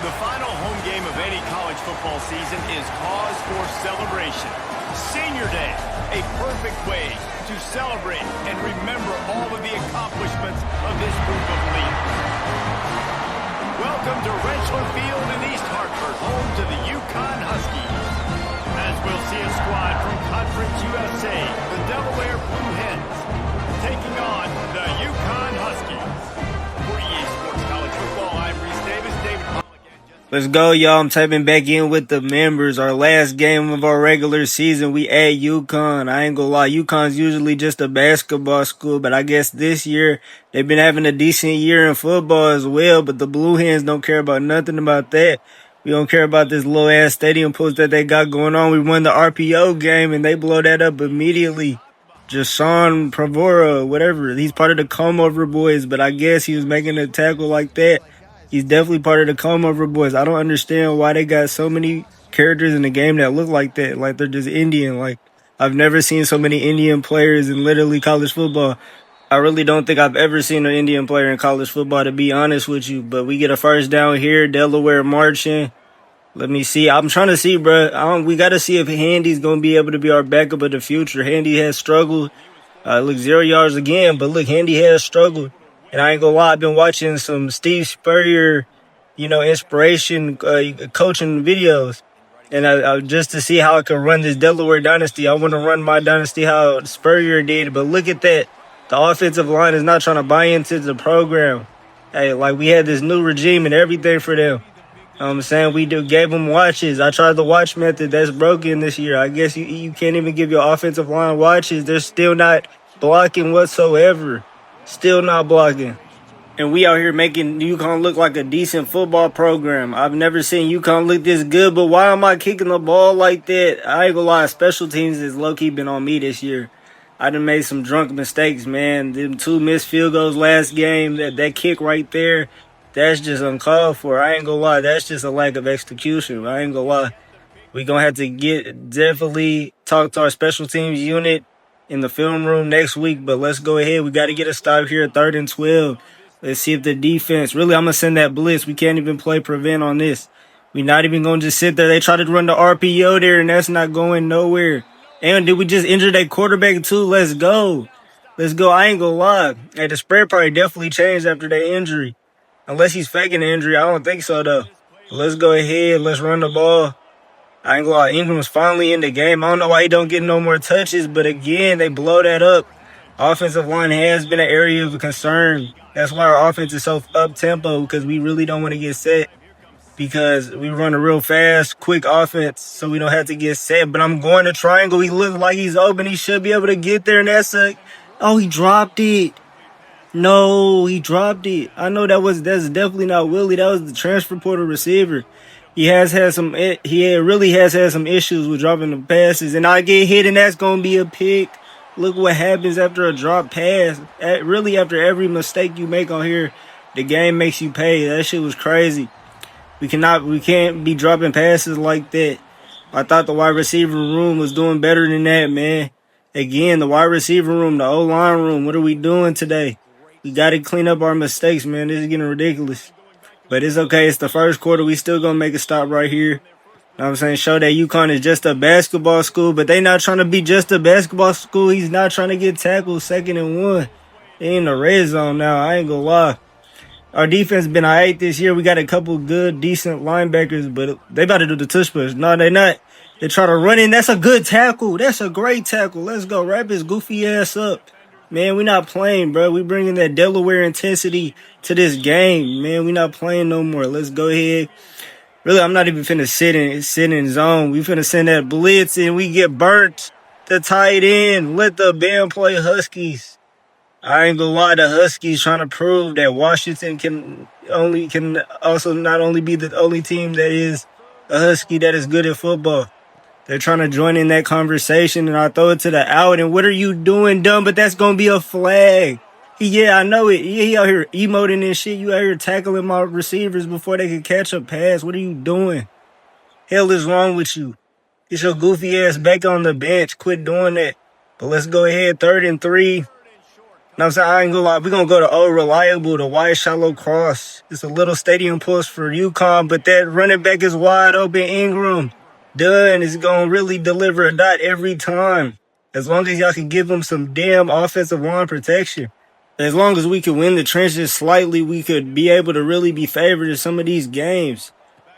The final home game of any college football season is cause for celebration. Senior Day, a perfect way to celebrate and remember all of the accomplishments of this group of leaders. Welcome to Rentschler Field in East Hartford, home to the UConn Huskies. As we'll see a squad from Conference USA, the Delaware Blue Hens, taking on the UConn Huskies. For EA Sports College Football, I'm Reese Davis, David Pollock. Let's go, y'all. I'm typing back in with the members. Our last game of our regular season, we at UConn. I ain't gonna lie, UConn's usually just a basketball school, but I guess this year they've been having a decent year in football as well, but the Blue Hens don't care about nothing about that. We don't care about this little-ass stadium post that they got going on. We won the RPO game, and they blow that up immediately. Jashawn Pravora, whatever. He's part of the come-over boys, but I guess he was making a tackle like that. He's definitely part of the come-over boys. I don't understand why they got so many characters in the game that look like that, like they're just Indian. Like, I've never seen so many Indian players in literally college football. I really don't think I've ever seen an Indian player in college football, to be honest with you. But we get a first down here, Delaware marching. Let me see. I'm trying to see, bro. We got to see if Handy's going to be able to be our backup of the future. Handy has struggled. Look, 0 yards again, but look, Handy has struggled. And I ain't gonna lie, I've been watching some Steve Spurrier, inspiration coaching videos. And I just to see how I can run this Delaware Dynasty. I want to run my Dynasty how Spurrier did. But look at that. The offensive line is not trying to buy into the program. Hey, like we had this new regime and everything for them. You know what I'm saying? We gave them watches. I tried the watch method. That's broken this year. I guess you can't even give your offensive line watches. They're still not blocking whatsoever. Still not blocking. And we out here making UConn look like a decent football program. I've never seen UConn look this good, but why am I kicking the ball like that? I ain't gonna lie, special teams has low-key been on me this year. I done made some drunk mistakes, man. Them 2 missed field goals last game, that kick right there, that's just uncalled for. I ain't gonna lie, that's just a lack of execution. I ain't gonna lie. We gonna have to definitely talk to our special teams unit in the film room next week, but let's go ahead. We got to get a stop here at 3rd and 12. Let's see if the defense, really, I'm going to send that blitz. We can't even play prevent on this. We're not even going to just sit there. They try to run the RPO there, and that's not going nowhere. And did we just injure that quarterback too? Let's go. Let's go. I ain't going to lie. Hey, the spread probably definitely changed after that injury. Unless he's faking the injury. I don't think so, though. Let's go ahead. Let's run the ball. I ain't gonna lie, Ingram's finally in the game. I don't know why he don't get no more touches, but again, they blow that up. Offensive line has been an area of concern. That's why our offense is so up-tempo, because we really don't want to get set, because we run a real fast, quick offense, so we don't have to get set. But I'm going to triangle. He looks like he's open. He should be able to get there, and oh, he dropped it. No, he dropped it. I know that's definitely not Willie. That was the transfer portal receiver. He really has had some issues with dropping the passes, and I get hit, and that's gonna be a pick. Look what happens after a drop pass. Really, after every mistake you make on here, the game makes you pay. That shit was crazy. We can't be dropping passes like that. I thought the wide receiver room was doing better than that, man. Again, the wide receiver room, the O-line room, what are we doing today? We got to clean up our mistakes, man. This is getting ridiculous. But it's okay. It's the first quarter. We still going to make a stop right here. You know what I'm saying? Show that UConn is just a basketball school, but they not trying to be just a basketball school. He's not trying to get tackled 2nd and 1. They in the red zone now. I ain't going to lie. Our defense been all right this year. We got a couple good, decent linebackers, but they about to do the tush push. No, they not. They try to run in. That's a good tackle. That's a great tackle. Let's go. Wrap his goofy ass up. Man, we not playing, bro. We bringing that Delaware intensity to this game, man. We not playing no more. Let's go ahead. Really, I'm not even finna sit in zone. We finna send that blitz and we get burnt. The tight end. Let the band play Huskies. I ain't gonna lie, the Huskies trying to prove that Washington can also not only be the only team that is a Husky that is good at football. They're trying to join in that conversation, and I throw it to the out. And what are you doing, dumb? But that's going to be a flag. I know it. He out here emoting and shit. You out here tackling my receivers before they can catch a pass. What are you doing? Hell is wrong with you? Get your goofy ass back on the bench. Quit doing that. But let's go ahead. 3rd and 3. I'm saying? I ain't gonna lie. We're gonna go to Old Reliable, the wide shallow cross. It's a little stadium push for UConn, but that running back is wide open. Ingram. Dunn is gonna really deliver a dot every time. As long as y'all can give him some damn offensive line protection. As long as we can win the trenches slightly, we could be able to really be favored in some of these games.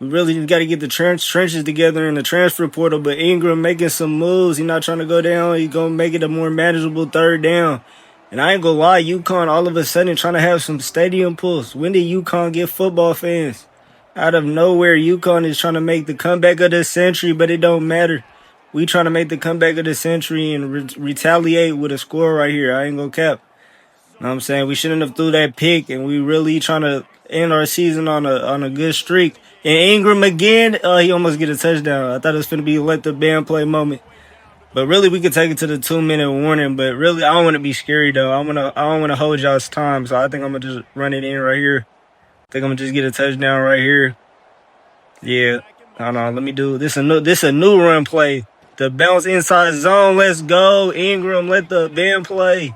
We really just got to get the trenches together in the transfer portal. But Ingram making some moves. He's not trying to go down. He's going to make it a more manageable third down. And I ain't going to lie, UConn all of a sudden trying to have some stadium pulls. When did UConn get football fans? Out of nowhere, UConn is trying to make the comeback of the century, but it don't matter. We trying to make the comeback of the century and retaliate with a score right here. I ain't going to cap. You know what I'm saying? We shouldn't have threw that pick, and we really trying to end our season on a good streak. And Ingram again, he almost get a touchdown. I thought it was going to be a let the band play moment. But really, we could take it to the 2-minute warning. But really, I don't want to be scary, though. I don't want to hold y'all's time, so I think I'm going to just run it in right here. I think I'm going to just get a touchdown right here. Yeah. Hold on, let me do this. This a new run play. The bounce inside zone. Let's go. Ingram, let the band play.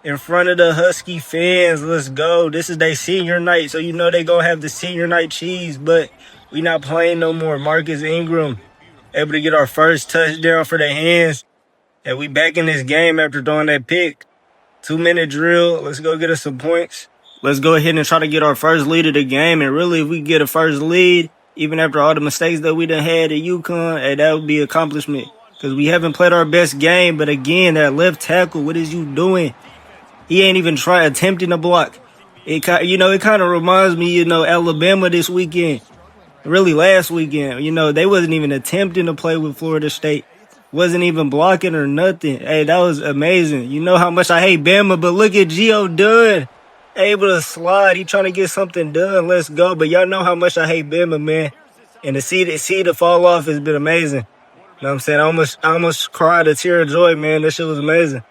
In front of the Husky fans, let's go. This is their senior night, so you know they gonna have the senior night cheese, but we not playing no more. Marcus Ingram able to get our first touchdown for the Hens, and we back in this game after throwing that pick. 2-minute drill. Let's go get us some points. Let's go ahead and try to get our first lead of the game, and really if we get a first lead, even after all the mistakes that we done had at UConn, hey, that would be an accomplishment, because we haven't played our best game, but again, that left tackle, what is you doing? He ain't even attempting to block. It kind of reminds me, Alabama this weekend. Really last weekend. They wasn't even attempting to play with Florida State. Wasn't even blocking or nothing. Hey, that was amazing. You know how much I hate Bama, but look at Gio Dunn. Able to slide. He trying to get something done. Let's go. But y'all know how much I hate Bama, man. And to see the fall off has been amazing. You know what I'm saying? I almost cried a tear of joy, man. That shit was amazing.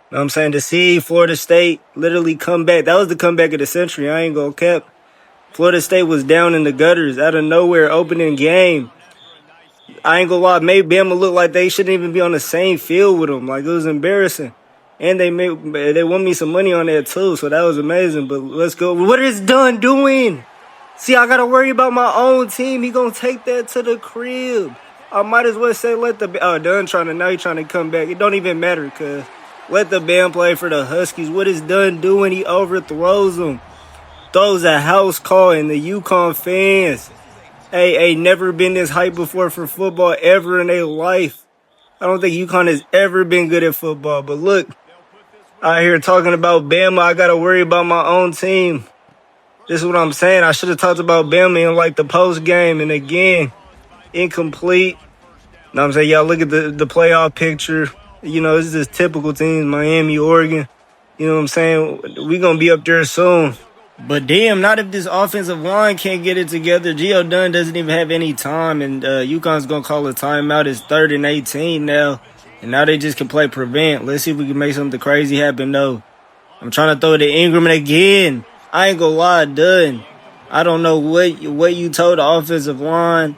You know what I'm saying? To see Florida State literally come back. That was the comeback of the century. I ain't gonna cap. Florida State was down in the gutters out of nowhere, opening game. I ain't gonna lie. Made Bama look like they shouldn't even be on the same field with them. Like, it was embarrassing. And they won me some money on that too, so that was amazing. But let's go. What is Dunn doing? See, I gotta worry about my own team. He gonna take that to the crib. I might as well say Dunn now he trying to come back. It don't even matter, cuz. Let the band play for the Huskies. What is Dunn doing? He overthrows them. Throws a house call, and the UConn fans ain't never been this hype before for football ever in their life. I don't think UConn has ever been good at football. But look, out here talking about Bama, I got to worry about my own team. This is what I'm saying. I should have talked about Bama in like the post game. And again, incomplete. You know what I'm saying? Y'all look at the playoff picture. This is just typical teams, Miami, Oregon. You know what I'm saying? We going to be up there soon. But damn, not if this offensive line can't get it together. Gio Dunn doesn't even have any time, and UConn's going to call a timeout. It's 3rd and 18 now, and now they just can play prevent. Let's see if we can make something crazy happen, though. I'm trying to throw it to Ingram again. I ain't going to lie, Dunn. I don't know what you told the offensive line.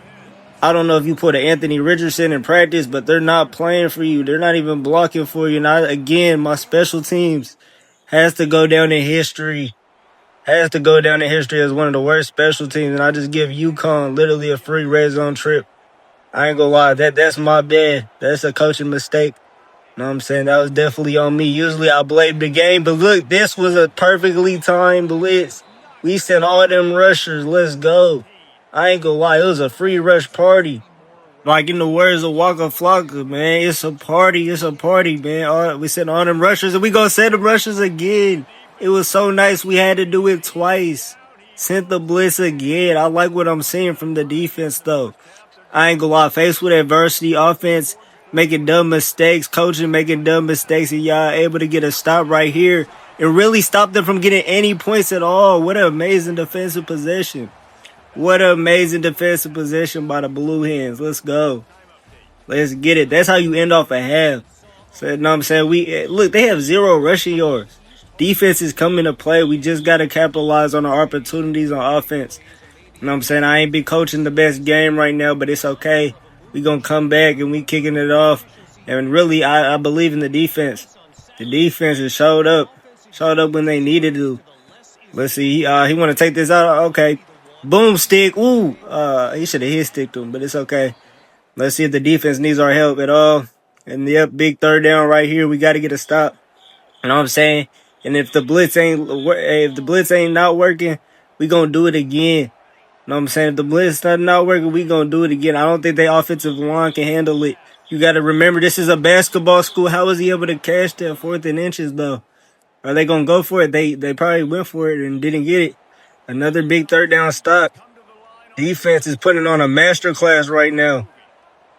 I don't know if you put an Anthony Richardson in practice, but they're not playing for you. They're not even blocking for you. And again, my special teams has to go down in history. Has to go down in history as one of the worst special teams. And I just give UConn literally a free red zone trip. I ain't gonna lie, that's my bad. That's a coaching mistake. You know what I'm saying? That was definitely on me. Usually I blame the game, but look, this was a perfectly timed blitz. We sent all them rushers. Let's go. I ain't gonna lie, it was a free rush party. Like in the words of Waka Flocka, man, it's a party, man. We sent all them rushers, and we gonna send them rushers again. It was so nice we had to do it twice. Sent the blitz again. I like what I'm seeing from the defense, though. I ain't gonna lie, faced with adversity, offense making dumb mistakes, coaching making dumb mistakes, and y'all able to get a stop right here and really stop them from getting any points at all. What an amazing defensive possession. What an amazing defensive possession by the Blue Hens. Let's go. Let's get it. That's how you end off a half. So, you know what I'm saying? Look, they have 0 rushing yards. Defense is coming to play. We just got to capitalize on our opportunities on offense. You know what I'm saying? I ain't be coaching the best game right now, but it's okay. We going to come back and we kicking it off. And really, I believe in the defense. The defense has showed up. Showed up when they needed to. Let's see. He want to take this out. Okay. Boomstick. Ooh. He should have hit sticked him, but it's okay. Let's see if the defense needs our help at all. And yep, big third down right here. We got to get a stop. You know what I'm saying? And if the blitz ain't not working, we gonna do it again. You know what I'm saying? If the blitz not working, we gonna do it again. I don't think the offensive line can handle it. You got to remember, this is a basketball school. How was he able to catch that 4th and inches though? Are they gonna go for it? They probably went for it and didn't get it. Another big third down stop. Defense is putting on a master class right now.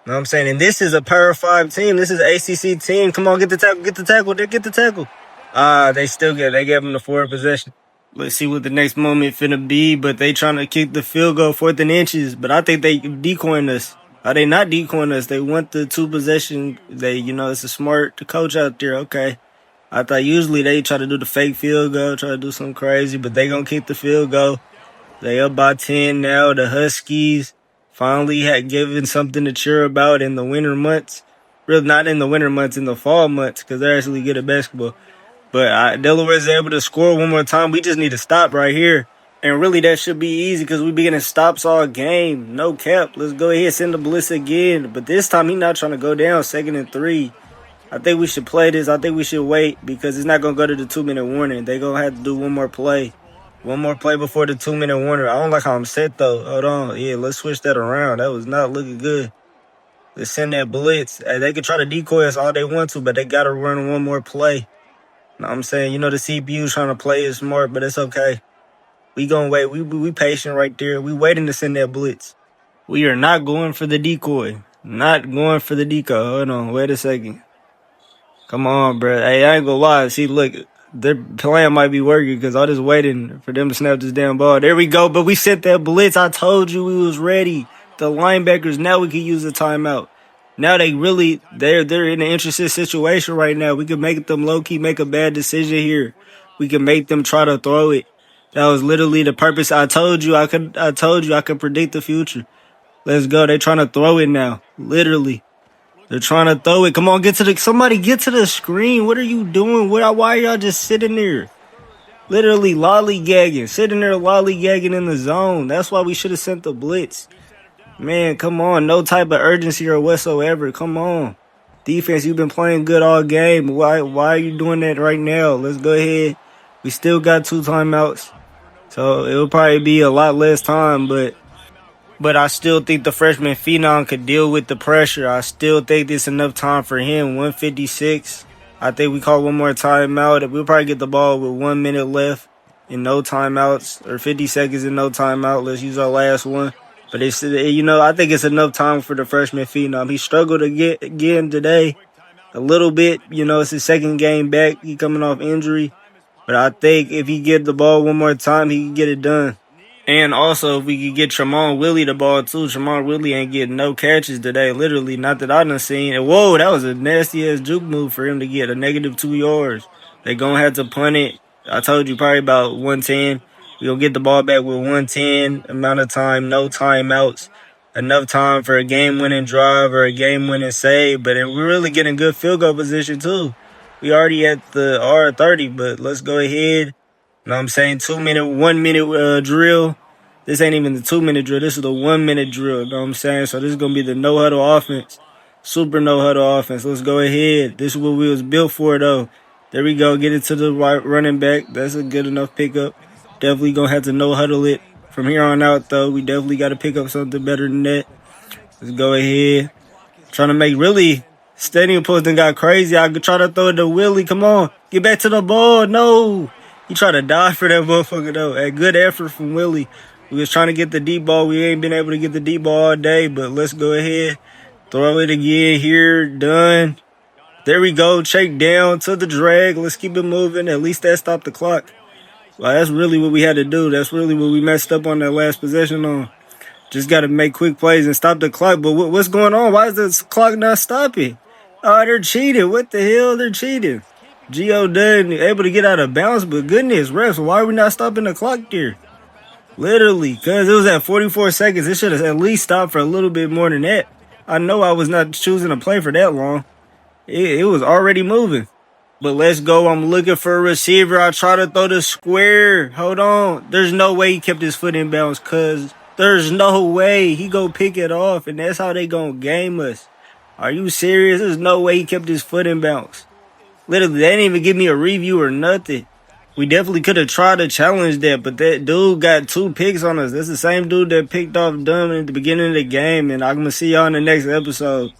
Know what I'm saying? And this is a Power 5 team. This is an ACC team. Come on, get the tackle. Get the tackle. They gave them the forward possession. Let's see what the next moment finna be, but they trying to kick the field goal 4th and inches. But I think they decoying us. Are they not decoying us? They want the 2 possession. It's a smart coach out there. Okay. I thought usually they try to do the fake field goal, try to do something crazy, but they gonna kick the field goal. They up by 10 now. The Huskies finally had given something to cheer about in the winter months. Really, not in the winter months, in the fall months, because they're actually good at basketball. But Delaware's able to score one more time. We just need to stop right here. And really, that should be easy because we be getting stops all game. No cap. Let's go ahead, send the blitz again. But this time, he's not trying to go down 2nd and 3. I think we should play this. I think we should wait because it's not going to go to the 2-minute warning. They're going to have to do one more play. One more play before the 2-minute warning. I don't like how I'm set, though. Hold on. Yeah, let's switch that around. That was not looking good. Let's send that blitz. They can try to decoy us all they want to, but they got to run one more play. Know what I'm saying? The CPU's trying to play it smart, but it's okay. We going to wait. We patient right there. We waiting to send that blitz. We are not going for the decoy. Not going for the decoy. Hold on. Wait a second. Come on, bro. Hey, I ain't gonna lie. See, look, their plan might be working because I just waiting for them to snap this damn ball. There we go. But we sent that blitz. I told you we was ready. The linebackers, now we can use the timeout. Now they're in an interesting situation right now. We can make them low-key make a bad decision here. We can make them try to throw it. That was literally the purpose. I told you I could predict the future. Let's go. They're trying to throw it now. Literally. They're trying to throw it. Come on, somebody get to the screen. What are you doing? Why are y'all just sitting there? Literally lollygagging. Sitting there lollygagging in the zone. That's why we should have sent the blitz. Man, come on. No type of urgency or whatsoever. Come on. Defense, you've been playing good all game. Why are you doing that right now? Let's go ahead. We still got 2 timeouts. So it'll probably be a lot less time, but I still think the freshman phenom could deal with the pressure. I still think there's enough time for him. 156. I think we call one more timeout. We'll probably get the ball with 1 minute left and no timeouts, or 50 seconds and no timeout. Let's use our last one. But I think it's enough time for the freshman phenom. He struggled again today a little bit. It's his 2nd game back. He coming off injury. But I think if he get the ball one more time, he can get it done. And also, if we could get Tramon Willie the ball, too. Tramon Willie ain't getting no catches today, literally. Not that I done seen. And whoa, that was a nasty-ass juke move for him to get a -2 yards. They gonna have to punt it. I told you, probably about 110. We gonna get the ball back with 110 amount of time, no timeouts. Enough time for a game-winning drive or a game-winning save. But we're really getting good field goal position, too. We already at the R30, but let's go ahead. You know what I'm saying? 1 minute drill. This ain't even the 2-minute drill. This is the 1 minute drill. You know what I'm saying? So this is going to be the no-huddle offense. Super no-huddle offense. Let's go ahead. This is what we was built for, though. There we go. Get it to the right running back. That's a good enough pickup. Definitely going to have to no-huddle it. From here on out, though, we definitely got to pick up something better than that. Let's go ahead. Trying to make really... Stadium post done got crazy. I could try to throw it to Willie. Come on. Get back to the ball. No. He tried to die for that motherfucker, though. A good effort from Willie. We was trying to get the deep ball. We ain't been able to get the deep ball all day, but let's go ahead. Throw it again here. Done. There we go. Check down to the drag. Let's keep it moving. At least that stopped the clock. Well, that's really what we had to do. That's really what we messed up on that last possession on. Just got to make quick plays and stop the clock. But what's going on? Why is this clock not stopping? Oh, they're cheating. What the hell? They're cheating. Gio done able to get out of bounds, but goodness, refs, why are we not stopping the clock there? Literally, because it was at 44 seconds. It should have at least stopped for a little bit more than that. I know I was not choosing to play for that long. It was already moving. But let's go. I'm looking for a receiver. I try to throw the square. Hold on. There's no way he kept his foot in bounds, cuz. There's no way he go pick it off, and that's how they gonna game us. Are you serious? There's no way he kept his foot in bounds. Literally, they didn't even give me a review or nothing. We definitely could have tried to challenge that, but that dude got 2 picks on us. That's the same dude that picked off Dunn at the beginning of the game, and I'm gonna see y'all in the next episode.